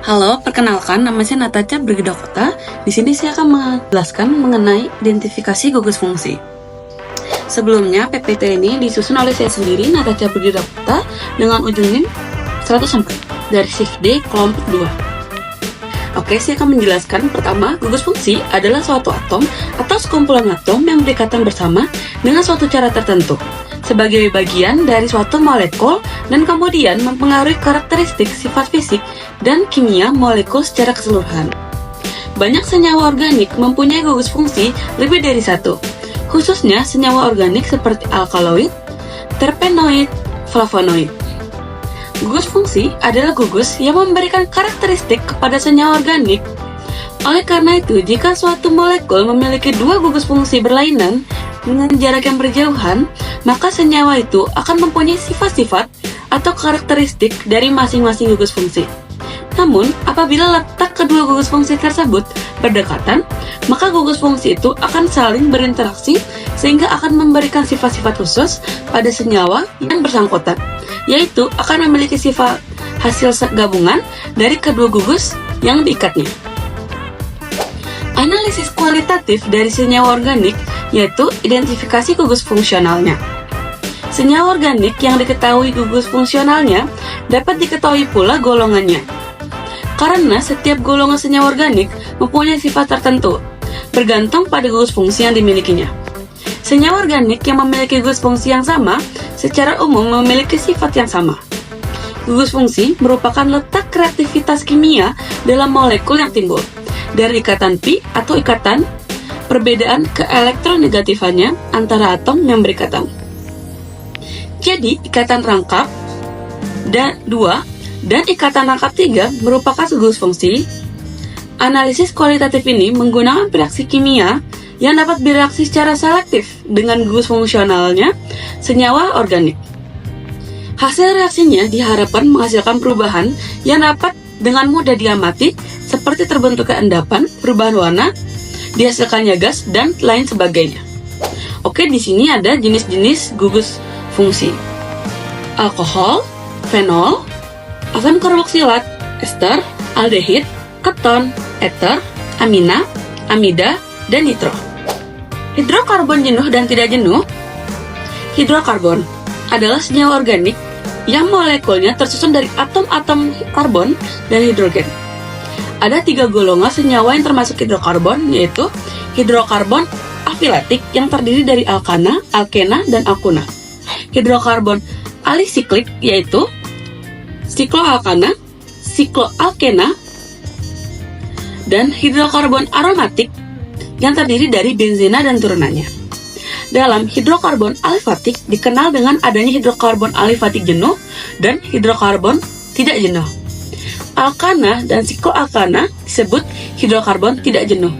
Halo, perkenalkan nama saya Natacha Brigidakota. Di sini saya akan menjelaskan mengenai identifikasi gugus fungsi. Sebelumnya, PPT ini disusun oleh saya sendiri, Natacha Brigidakota, dengan ujung NIM 104 dari shift D kelompok 2. Oke, saya akan menjelaskan. Pertama, gugus fungsi adalah suatu atom atau sekumpulan atom yang berdekatan bersama dengan suatu cara tertentu sebagai bagian dari suatu molekul dan kemudian mempengaruhi karakteristik sifat fisik dan kimia molekul secara keseluruhan. Banyak senyawa organik mempunyai gugus fungsi lebih dari satu, khususnya senyawa organik seperti alkaloid, terpenoid, flavonoid. Gugus fungsi adalah gugus yang memberikan karakteristik kepada senyawa organik. Oleh karena itu, jika suatu molekul memiliki dua gugus fungsi berlainan dengan jarak yang berjauhan, maka senyawa itu akan mempunyai sifat-sifat atau karakteristik dari masing-masing gugus fungsi. Namun, apabila letak kedua gugus fungsi tersebut berdekatan, maka gugus fungsi itu akan saling berinteraksi sehingga akan memberikan sifat-sifat khusus pada senyawa yang bersangkutan, yaitu akan memiliki sifat hasil gabungan dari kedua gugus yang diikatnya. Analisis kualitatif dari senyawa organik yaitu identifikasi gugus fungsionalnya. Senyawa organik yang diketahui gugus fungsionalnya dapat diketahui pula golongannya. Karena setiap golongan senyawa organik mempunyai sifat tertentu, bergantung pada gugus fungsi yang dimilikinya. Senyawa organik yang memiliki gugus fungsi yang sama, secara umum memiliki sifat yang sama. Gugus fungsi merupakan letak reaktivitas kimia dalam molekul yang timbul dari ikatan pi atau ikatan perbedaan keelektronegatifannya antara atom yang berikatan. Jadi, ikatan rangkap dan 2 dan ikatan rangkap 3 merupakan gugus fungsi. Analisis kualitatif ini menggunakan reaksi kimia yang dapat bereaksi secara selektif dengan gugus fungsionalnya senyawa organik. Hasil reaksinya diharapkan menghasilkan perubahan yang dapat dengan mudah diamati seperti terbentuknya endapan, perubahan warna, dihasilkannya gas, dan lain sebagainya. Oke, di sini ada jenis-jenis gugus fungsi. Alkohol, fenol, asam karboksilat, ester, aldehid, keton, eter, amina, amida, dan nitro. Hidrokarbon jenuh dan tidak jenuh. Hidrokarbon adalah senyawa organik yang molekulnya tersusun dari atom-atom karbon dan hidrogen. Ada 3 golongan senyawa yang termasuk hidrokarbon, yaitu hidrokarbon afilatik yang terdiri dari alkana, alkena, dan alkuna. Hidrokarbon alisiklik yaitu sikloalkana, sikloalkena, dan hidrokarbon aromatik yang terdiri dari benzena dan turunannya. Dalam hidrokarbon alifatik dikenal dengan adanya hidrokarbon alifatik jenuh dan hidrokarbon tidak jenuh. Alkana dan sikloalkana disebut hidrokarbon tidak jenuh.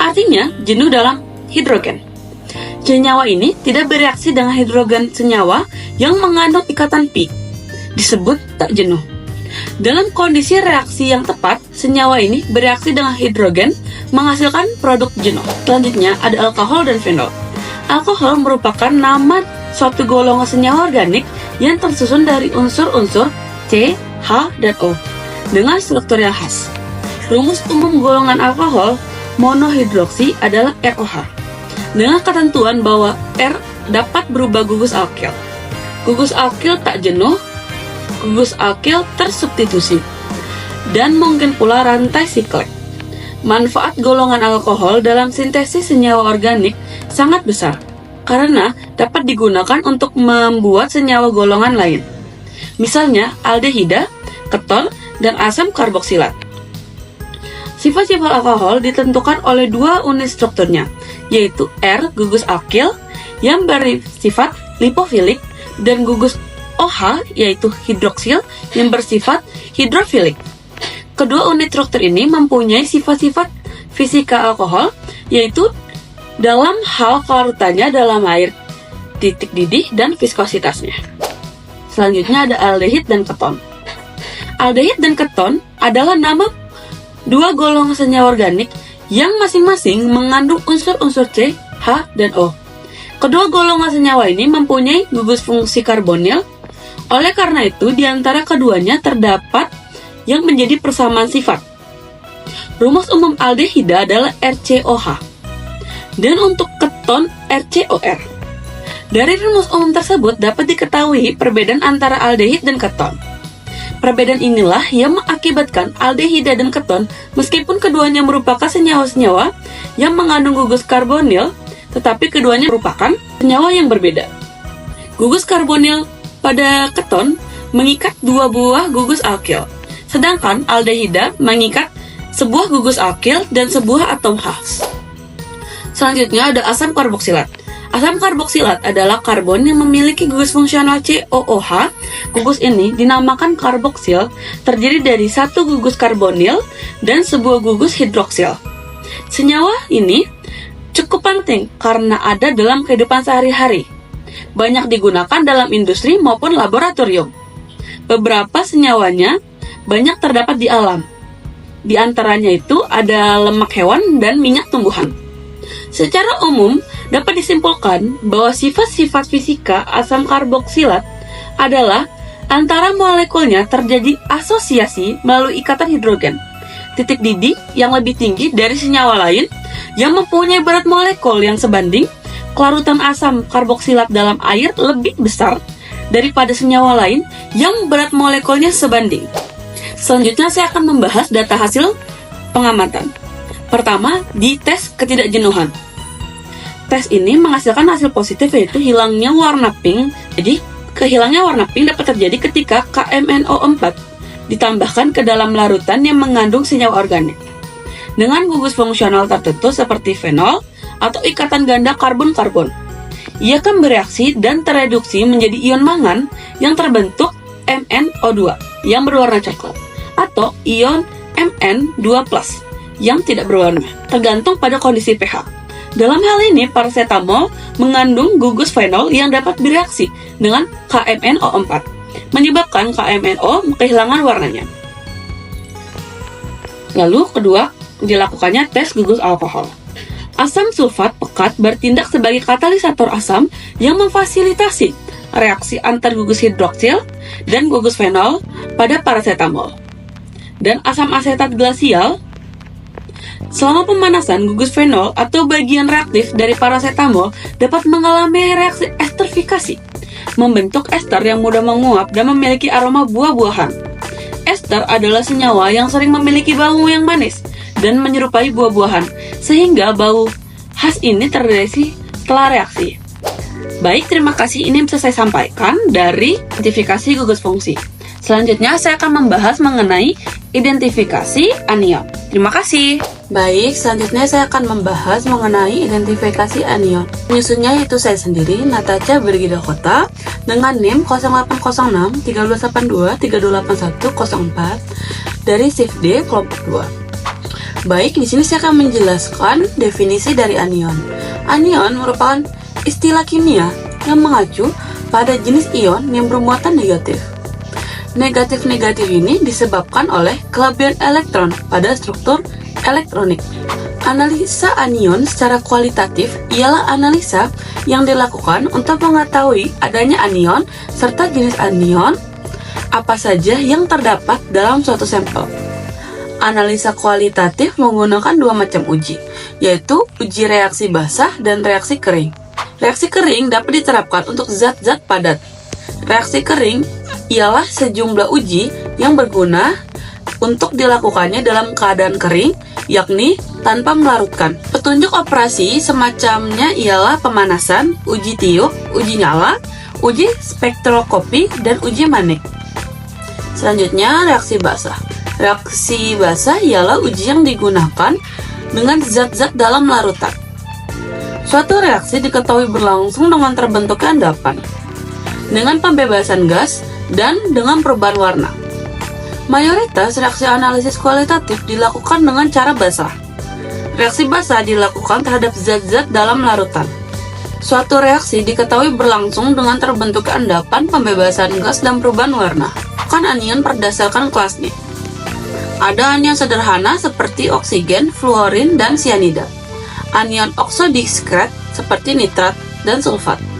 Artinya jenuh dalam hidrogen. Senyawa ini tidak bereaksi dengan hidrogen senyawa yang mengandung ikatan pi, disebut tak jenuh. Dalam kondisi reaksi yang tepat, senyawa ini bereaksi dengan hidrogen menghasilkan produk jenuh. Selanjutnya ada alkohol dan fenol. Alkohol merupakan nama suatu golongan senyawa organik yang tersusun dari unsur-unsur C, H, dan O dengan struktur yang khas. Rumus umum golongan alkohol monohidroksi adalah ROH dengan ketentuan bahwa R dapat berubah gugus alkil. Gugus alkil tak jenuh, gugus alkil tersubstitusi, dan mungkin pula rantai siklek. Manfaat golongan alkohol dalam sintesis senyawa organik sangat besar karena dapat digunakan untuk membuat senyawa golongan lain. Misalnya aldehida, keton, dan asam karboksilat. Sifat-sifat alkohol ditentukan oleh 2 unit strukturnya, yaitu R gugus alkil yang bersifat lipofilik dan gugus OH yaitu hidroksil yang bersifat hidrofilik. Kedua unit struktur ini mempunyai sifat-sifat fisika alkohol, yaitu dalam hal kelarutannya dalam air, titik didih, dan viskositasnya. Selanjutnya ada aldehid dan keton. Aldehid dan keton adalah nama 2 golongan senyawa organik yang masing-masing mengandung unsur-unsur C, H, dan O. Kedua golongan senyawa ini mempunyai gugus fungsi karbonil. Oleh karena itu, di antara keduanya terdapat yang menjadi persamaan sifat. Rumus umum aldehida adalah RCOH, dan untuk keton RCOR. Dari rumus umum tersebut dapat diketahui perbedaan antara aldehid dan keton. Perbedaan inilah yang mengakibatkan aldehida dan keton meskipun keduanya merupakan senyawa-senyawa yang mengandung gugus karbonil, tetapi keduanya merupakan senyawa yang berbeda. Gugus karbonil pada keton mengikat dua buah gugus alkil, sedangkan aldehida mengikat sebuah gugus alkil dan sebuah atom H. Selanjutnya ada asam karboksilat. Asam karboksilat adalah karbon yang memiliki gugus fungsional COOH. Gugus ini dinamakan karboksil, terdiri dari satu gugus karbonil dan sebuah gugus hidroksil. Senyawa ini cukup penting karena ada dalam kehidupan sehari-hari. Banyak digunakan dalam industri maupun laboratorium. Beberapa senyawanya banyak terdapat di alam. Di antaranya itu ada lemak hewan dan minyak tumbuhan. Secara umum, dapat disimpulkan bahwa sifat-sifat fisika asam karboksilat adalah antara molekulnya terjadi asosiasi melalui ikatan hidrogen. Titik didih yang lebih tinggi dari senyawa lain yang mempunyai berat molekul yang sebanding, kelarutan asam karboksilat dalam air lebih besar daripada senyawa lain yang berat molekulnya sebanding. Selanjutnya saya akan membahas data hasil pengamatan. Pertama, di tes ketidakjenuhan. Tes ini menghasilkan hasil positif yaitu hilangnya warna pink. Jadi, kehilangnya warna pink dapat terjadi ketika KMNO4 ditambahkan ke dalam larutan yang mengandung senyawa organik dengan gugus fungsional tertentu seperti fenol atau ikatan ganda karbon-karbon. Ia akan bereaksi dan tereduksi menjadi ion mangan yang terbentuk MnO2 yang berwarna coklat atau ion Mn2+ yang tidak berwarna, tergantung pada kondisi pH. Dalam hal ini, paracetamol mengandung gugus fenol yang dapat bereaksi dengan KMNO4, menyebabkan KMNO kehilangan warnanya. Lalu, kedua, dilakukannya tes gugus alkohol. Asam sulfat pekat bertindak sebagai katalisator asam yang memfasilitasi reaksi antar gugus hidroksil dan gugus fenol pada paracetamol. Dan asam asetat glasial, selama pemanasan, gugus fenol atau bagian reaktif dari paracetamol dapat mengalami reaksi esterifikasi, membentuk ester yang mudah menguap dan memiliki aroma buah-buahan. Ester adalah senyawa yang sering memiliki bau yang manis dan menyerupai buah-buahan, sehingga bau khas ini terdeteksi setelah reaksi. Baik, terima kasih. Ini bisa saya sampaikan dari identifikasi gugus fungsi. Selanjutnya, saya akan membahas mengenai identifikasi anion. Terima kasih. Baik, selanjutnya saya akan membahas mengenai identifikasi anion. Penyusunnya yaitu saya sendiri, Natacha Brigida-Kota, dengan NIM 0806 1382 3281 04 dari Shift D kelompok 2. Baik, di sini saya akan menjelaskan definisi dari anion. Anion merupakan istilah kimia yang mengacu pada jenis ion yang bermuatan negatif. Negatif-negatif ini disebabkan oleh kelebihan elektron pada struktur elektronik. Analisa anion secara kualitatif ialah analisa yang dilakukan untuk mengetahui adanya anion serta jenis anion apa saja yang terdapat dalam suatu sampel. Analisa kualitatif menggunakan dua macam uji, yaitu uji reaksi basah dan reaksi kering. Reaksi kering dapat diterapkan untuk zat-zat padat. Reaksi kering ialah sejumlah uji yang berguna untuk dilakukannya dalam keadaan kering, yakni tanpa melarutkan. Petunjuk operasi semacamnya ialah pemanasan, uji tiup, uji nyala, uji spektroskopi, dan uji manik. Selanjutnya, reaksi basah. Reaksi basah ialah uji yang digunakan dengan zat-zat dalam larutan. Suatu reaksi diketahui berlangsung dengan terbentuknya endapan, dengan pembebasan gas, dan dengan perubahan warna. Mayoritas reaksi analisis kualitatif dilakukan dengan cara basah. Reaksi basah dilakukan terhadap zat-zat dalam larutan. Suatu reaksi diketahui berlangsung dengan terbentuknya endapan, pembebasan gas, dan perubahan warna. Bukan anion berdasarkan kelasnya. Ada anion sederhana seperti oksigen, fluorin, dan sianida. Anion oksodiskret seperti nitrat dan sulfat.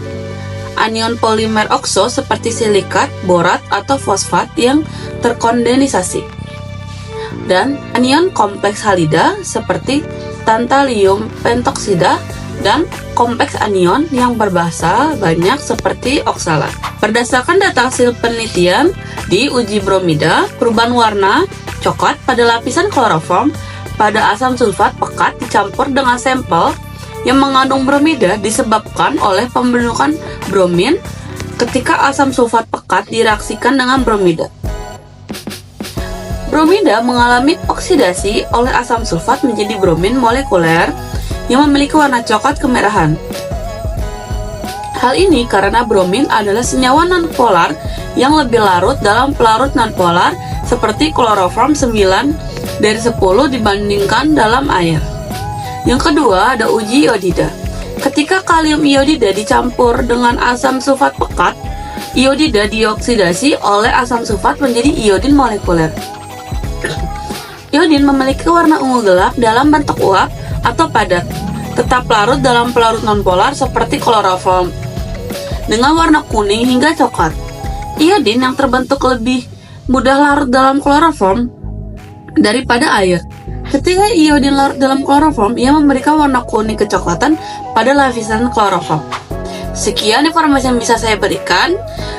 Anion polimer okso seperti silikat, borat, atau fosfat yang terkondensasi. dan anion kompleks halida seperti tantalium pentoksida dan kompleks anion yang berbahasa banyak seperti oksalat. Berdasarkan data hasil penelitian di uji bromida, perubahan warna coklat pada lapisan kloroform pada asam sulfat pekat dicampur dengan sampel yang mengandung bromida disebabkan oleh pembentukan bromin ketika asam sulfat pekat direaksikan dengan bromida. Bromida mengalami oksidasi oleh asam sulfat menjadi bromin molekuler yang memiliki warna coklat kemerahan. Hal ini karena bromin adalah senyawa nonpolar yang lebih larut dalam pelarut nonpolar seperti kloroform 9/10 dibandingkan dalam air. Yang kedua ada uji iodida. Ketika kalium iodida dicampur dengan asam sulfat pekat, iodida dioksidasi oleh asam sulfat menjadi iodin molekuler. Iodin memiliki warna ungu gelap dalam bentuk uap atau padat, tetap larut dalam pelarut nonpolar seperti kloroform, dengan warna kuning hingga coklat. Iodin yang terbentuk lebih mudah larut dalam kloroform daripada air. Ketika iodin larut dalam kloroform, ia memberikan warna kuning kecoklatan pada lapisan kloroform. Sekian informasi yang bisa saya berikan.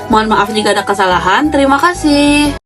Mohon maaf jika ada kesalahan. Terima kasih.